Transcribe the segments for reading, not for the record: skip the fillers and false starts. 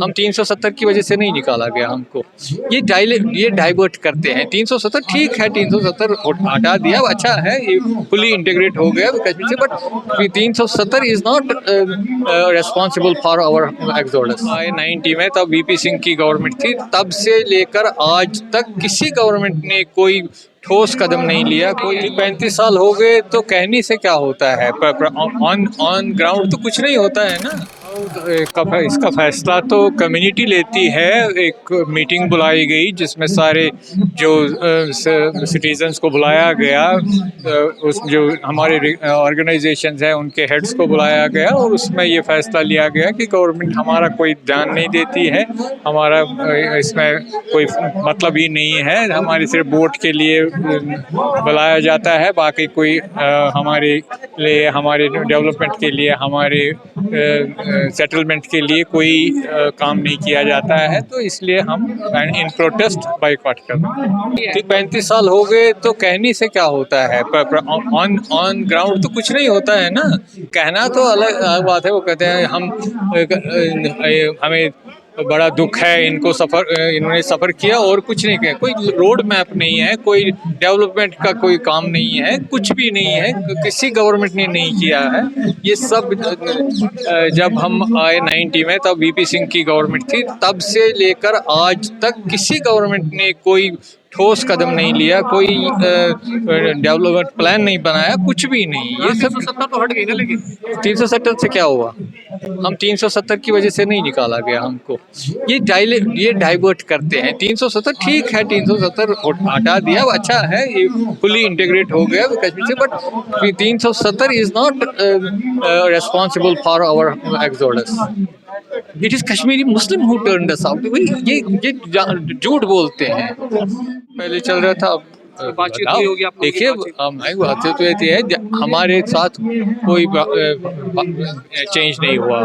हम 370 की वजह से नहीं निकाला गया हमको। ये डाइवर्ट करते हैं। 370 ठीक है, 370 हटा दिया, अच्छा है, ये फुली इंटीग्रेट हो गया कश्मीर से, but 370 is not responsible for our exodus. 90 में तब वीपी सिंह की गवर्नमेंट थी, तब से लेकर आज तक किसी गवर्नमेंट ने कोई ठोस कदम नहीं लिया। कोई 35 साल हो गए तो कहने से क्या होता है, ऑन ग्राउंड तो कुछ नहीं होता है ना। इसका फैसला तो कम्युनिटी लेती है। एक मीटिंग बुलाई गई जिसमें सारे जो सिटीजन्स को बुलाया गया, उस जो हमारे ऑर्गेनाइजेशंस हैं उनके हेड्स को बुलाया गया, और उसमें ये फैसला लिया गया कि गवर्नमेंट हमारा कोई ध्यान नहीं देती है, हमारा इसमें कोई मतलब ही नहीं है, हमारे सिर्फ वोट के लिए बुलाया जाता है, बाकी कोई हमारे लिए, हमारे डेवलपमेंट के लिए, हमारे सेटलमेंट के लिए कोई काम नहीं किया जाता है। तो इसलिए हम इन प्रोटेस्ट बाइकआउट कर रहे हैं। 35 साल हो गए तो कहने से क्या होता है, ऑन ग्राउंड तो कुछ नहीं होता है ना। कहना तो अलग बात है। वो कहते हैं हमें बड़ा दुख है, इन्होंने सफ़र किया और कुछ नहीं किया, कोई रोड मैप नहीं है, कोई डेवलपमेंट का कोई काम नहीं है, कुछ भी नहीं है, किसी गवर्नमेंट ने नहीं किया है। ये सब जब हम आए 90 में तब वीपी सिंह की गवर्नमेंट थी, तब से लेकर आज तक किसी गवर्नमेंट ने कोई ठोस कदम नहीं लिया, कोई डेवलपमेंट प्लान नहीं बनाया, कुछ भी नहीं। ये सब 370 तो हट गई ना, लेकिन 370 से क्या हुआ? हम 370 की वजह से नहीं निकाला गया हमको। ये डाइवर्ट करते हैं। 370 ठीक है, 370 हटा दिया, अच्छा है, ये फुली इंटीग्रेट हो गया कश्मीर से, but 370 is not responsible for our exodus. It is Kashmiri Muslim who turned us out. ये झूठ बोलते हैं। पहले चल रहा था, बातचीत हुई होगी आपकी? देखिए, बात तो ये है, हमारे साथ कोई चेंज नहीं हुआ।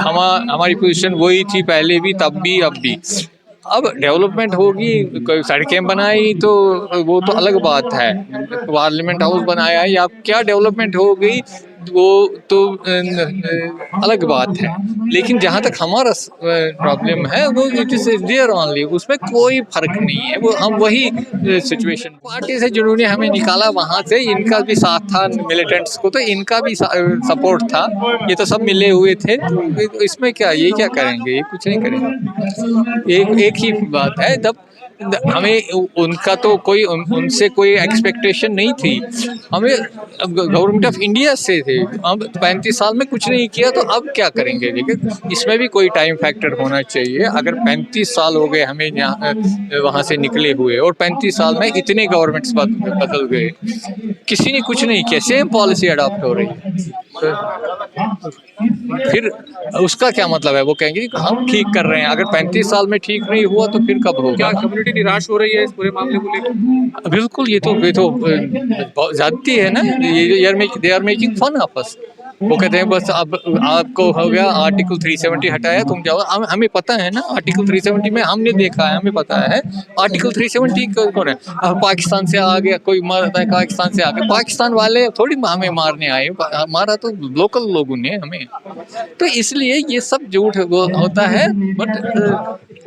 हमारी पोजीशन वही थी पहले भी, तब भी, अब भी। अब डेवलपमेंट होगी, कोई सड़कें बनाई तो वो तो अलग बात है, पार्लियामेंट हाउस बनाया या क्या डेवलपमेंट हो गई वो तो अलग बात है। लेकिन जहाँ तक हमारा प्रॉब्लम है वो इट इज देयर ओनली, उसमें कोई फर्क नहीं है। वो हम वही सिचुएशन पार्टी से जिन्होंने हमें निकाला वहाँ से, इनका भी साथ था, मिलिटेंट्स को तो इनका भी सपोर्ट था, ये तो सब मिले हुए थे। तो इसमें क्या, ये क्या करेंगे, ये कुछ नहीं करेंगे। एक ही बात है, जब हमें उनका तो कोई उनसे कोई एक्सपेक्टेशन नहीं थी, हमें गवर्नमेंट ऑफ इंडिया से थे। अब 35 साल में कुछ नहीं किया तो अब क्या करेंगे? लेकिन इसमें भी कोई टाइम फैक्टर होना चाहिए। अगर 35 साल हो गए हमें यहाँ वहाँ से निकले हुए, और 35 साल में इतने गवर्नमेंट्स बदल गए, किसी ने कुछ नहीं किया, सेम पॉलिसी अडॉप्ट हो रही है। तो फिर उसका क्या मतलब है? वो कहेंगे कि हम ठीक कर रहे हैं। अगर 35 साल में ठीक नहीं हुआ तो फिर कब होगा? क्या कम्युनिटी निराश हो रही है इस पूरे मामले को लेकर? बिल्कुल, ये तो बहुत ज्यादती है ना। They are making fun of us. वो कहते हैं बस अब आपको हो गया, आर्टिकल 370 हटाया, तुम जाओ। हमें पता है ना, आर्टिकल 370 में हमने देखा है, हमें पता है आर्टिकल 370 कौन है। अब पाकिस्तान से आ गया कोई, मारता है पाकिस्तान से आ गया, पाकिस्तान वाले थोड़ी हमें मारने आए, मारा तो लोकल लोगों ने हमें। तो इसलिए ये सब झूठ होता है। बट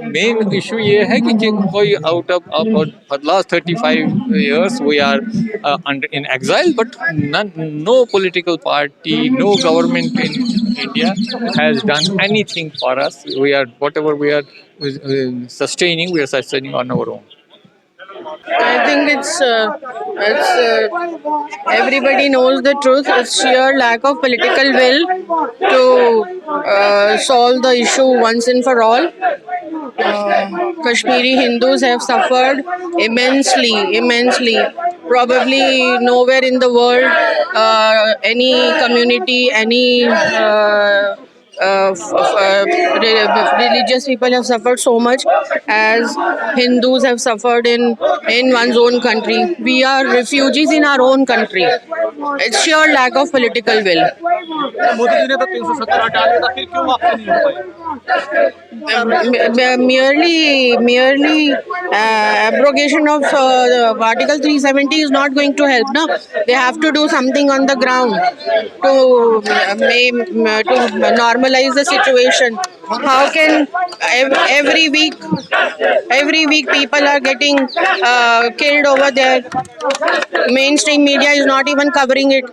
मेन इशू ये है कि कोई out of for last 35 years we are in exile, but no political party, no government in India has done anything for us. We are, whatever we are sustaining, we are sustaining on our own. I think everybody knows the truth. It's sheer lack of political will to solve the issue once and for all. Kashmiri Hindus have suffered immensely. Probably nowhere in the world any community, any religious people have suffered so much as Hindus have suffered in one's own country. We are refugees in our own country. It's sheer lack of political will. Modi ji ने तो 370 हटा दिया था, फिर क्यों वापस नहीं हो पाई? Merely abrogation of Article 370 is not going to help. No, they have to do something on the ground to normalize the situation. How can every week people are getting killed over there? Mainstream media is not even covering it.